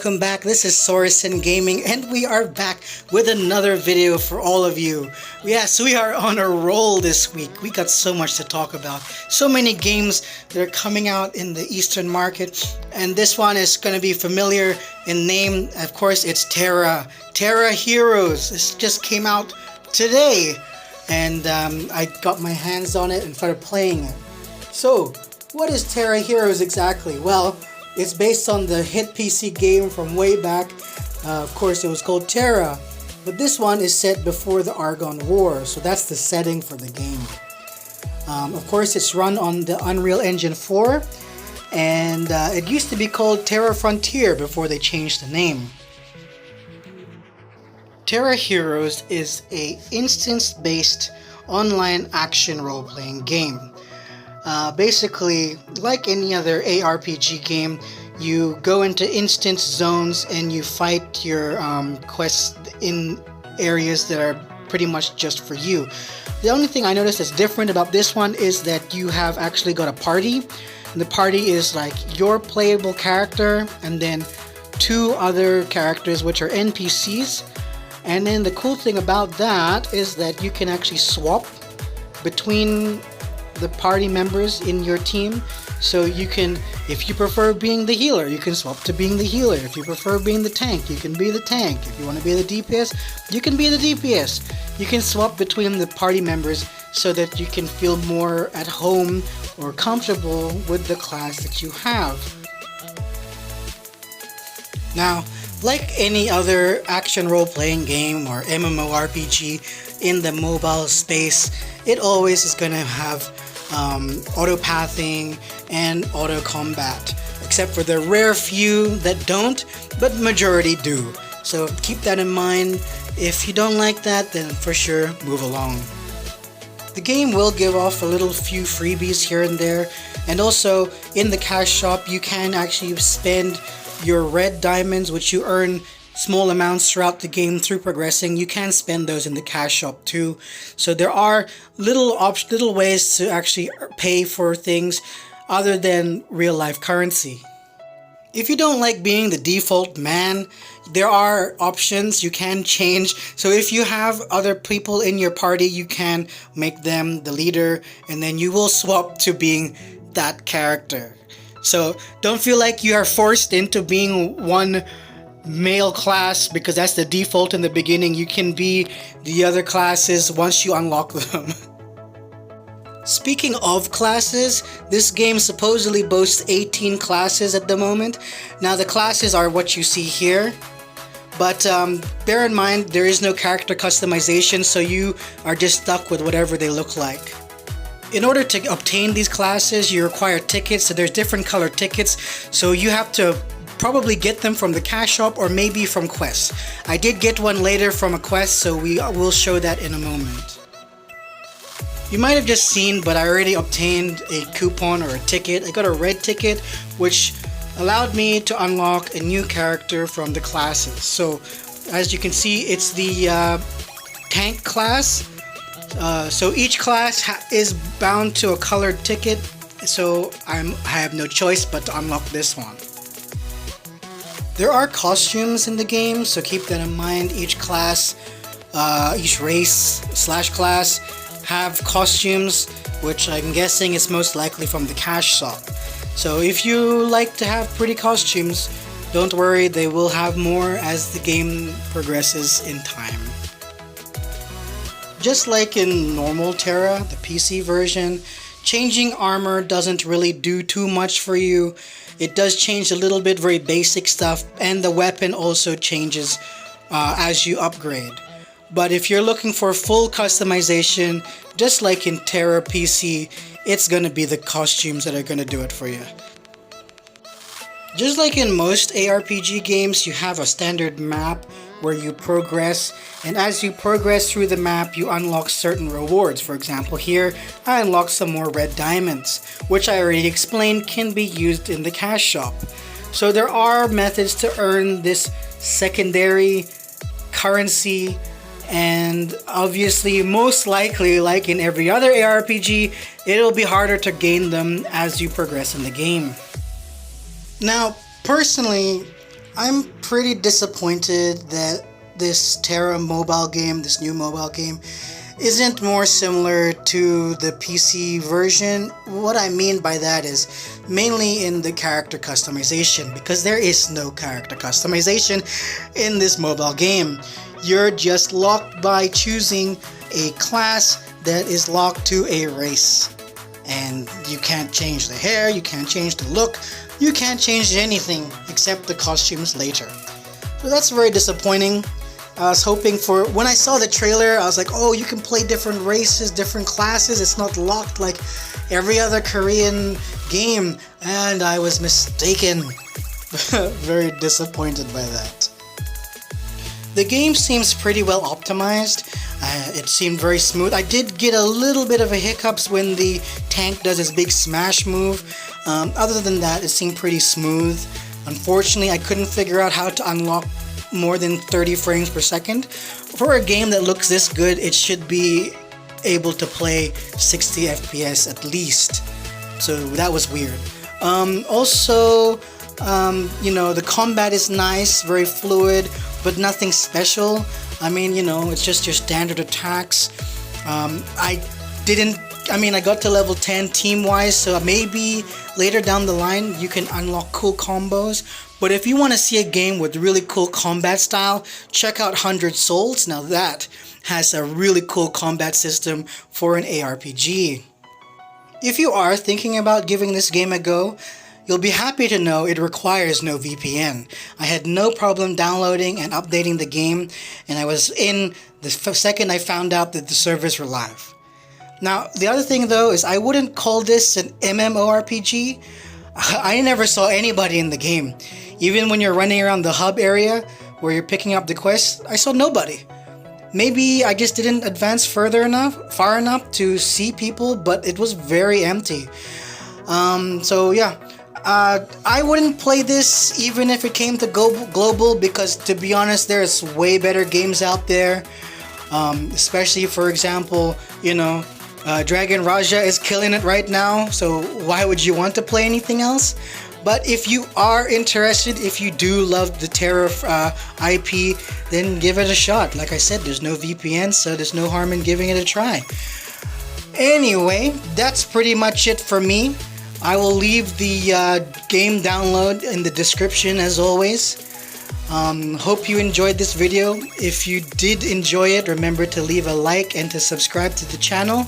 welcome back. This is Sora Synn Gaming, and we are back with another video for all of you. Yes, we are on a roll this week. We got so much to talk about. So many games that are coming out in the Eastern market, and this one is going to be familiar in name. Of course, it's Tera. Tera Heroes. This just came out today, and I got my hands on it and started playing it. So, what is Tera Heroes exactly? Well, it's based on the hit PC game from way back. Of course, it was called Tera, but this one is set before the Argon War, so that's the setting for the game. Of course, it's run on the Unreal Engine 4, and it used to be called Tera Frontier before they changed the name. Tera Heroes is a instance-based online action role-playing game. Basically, like any other ARPG game, you go into instance zones and you fight your quests in areas that are pretty much just for you. The only thing I noticed that's different about this one is that you have actually got a party. And the party is like your playable character and then two other characters which are NPCs. And then the cool thing about that is that you can actually swap between the party members in your team. So you can, if you prefer being the healer, you can swap to being the healer. If you prefer being the tank, you can be the tank. If you want to be the DPS, you can be the DPS. You can swap between the party members so that you can feel more at home or comfortable with the class that you have. Now, like any other action role-playing game or MMORPG in the mobile space, it always is going to have auto pathing and auto combat, except for the rare few that don't, but majority do. So keep that in mind. If you don't like that, then for sure move along. The game will give off a little few freebies here and there, and also in the cash shop you can actually spend your red diamonds, which you earn small amounts throughout the game through progressing. You can spend those in the cash shop too. So there are little ways to actually pay for things other than real life currency. If you don't like being the default man, there are options you can change. So if you have other people in your party, you can make them the leader and then you will swap to being that character. So don't feel like you are forced into being one male class because that's the default in the beginning. You can be the other classes once you unlock them. Speaking of classes, this game supposedly boasts 18 classes at the moment. Now the classes are what you see here, but bear in mind there is no character customization, so you are just stuck with whatever they look like. In order to obtain these classes, you require tickets. So there's different colored tickets, so you have to probably get them from the cash shop or maybe from quests. I did get one later from a quest, so we will show that in a moment. You might have just seen, but I already obtained a coupon or a ticket. I got a red ticket, which allowed me to unlock a new character from the classes. So as you can see, it's the tank class. So each class is bound to a colored ticket, so I have no choice but to unlock this one. There are costumes in the game, so keep that in mind. Each class, each race / class have costumes, which I'm guessing is most likely from the cash shop. So if you like to have pretty costumes, don't worry, they will have more as the game progresses in time. Just like in normal Tera, the PC version, changing armor doesn't really do too much for you. It does change a little bit, very basic stuff, and the weapon also changes as you upgrade. But if you're looking for full customization, just like in Tera PC, it's going to be the costumes that are going to do it for you. Just like in most ARPG games, you have a standard map where you progress, and as you progress through the map, you unlock certain rewards. For example, here I unlocked some more red diamonds, which I already explained can be used in the cash shop. So there are methods to earn this secondary currency, and obviously, most likely, like in every other ARPG, it'll be harder to gain them as you progress in the game. Now, personally, I'm pretty disappointed that this Tera mobile game, this new mobile game, isn't more similar to the PC version. What I mean by that is mainly in the character customization, because there is no character customization in this mobile game. You're just locked by choosing a class that is locked to a race. And you can't change the hair, you can't change the look, you can't change anything except the costumes later. So that's very disappointing. I was hoping for, when I saw the trailer, I was like, oh, you can play different races, different classes, it's not locked like every other Korean game, and I was mistaken. Very disappointed by that. The game seems pretty well optimized. It seemed very smooth. I did get a little bit of a hiccups when the tank does his big smash move. Other than that, it seemed pretty smooth. Unfortunately, I couldn't figure out how to unlock more than 30 frames per second. For a game that looks this good, it should be able to play 60 FPS at least. So that was weird. You know, the combat is nice, very fluid, but nothing special. I mean, you know, it's just your standard attacks. I got to level 10 team-wise, so maybe later down the line you can unlock cool combos. But if you want to see a game with really cool combat style, check out 100 Souls. Now that has a really cool combat system for an ARPG. If you are thinking about giving this game a go, you'll be happy to know it requires no VPN. I had no problem downloading and updating the game, and I was in the second I found out that the servers were live. Now, the other thing though is I wouldn't call this an MMORPG. I never saw anybody in the game. Even when you're running around the hub area where you're picking up the quests, I saw nobody. Maybe I just didn't advance far enough to see people, but it was very empty. So yeah. I wouldn't play this even if it came to global, because to be honest, there's way better games out there. Especially, for example, you know, Dragon Raja is killing it right now, so why would you want to play anything else? But if you are interested, if you do love the Tera IP, then give it a shot. Like I said, there's no VPN, so there's no harm in giving it a try. Anyway, that's pretty much it for me. I will leave the game download in the description as always. Hope you enjoyed this video. If you did enjoy it, remember to leave a like and to subscribe to the channel.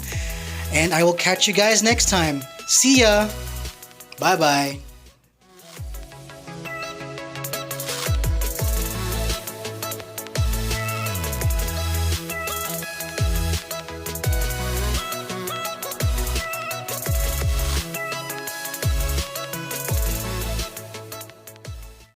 And I will catch you guys next time. See ya! Bye bye.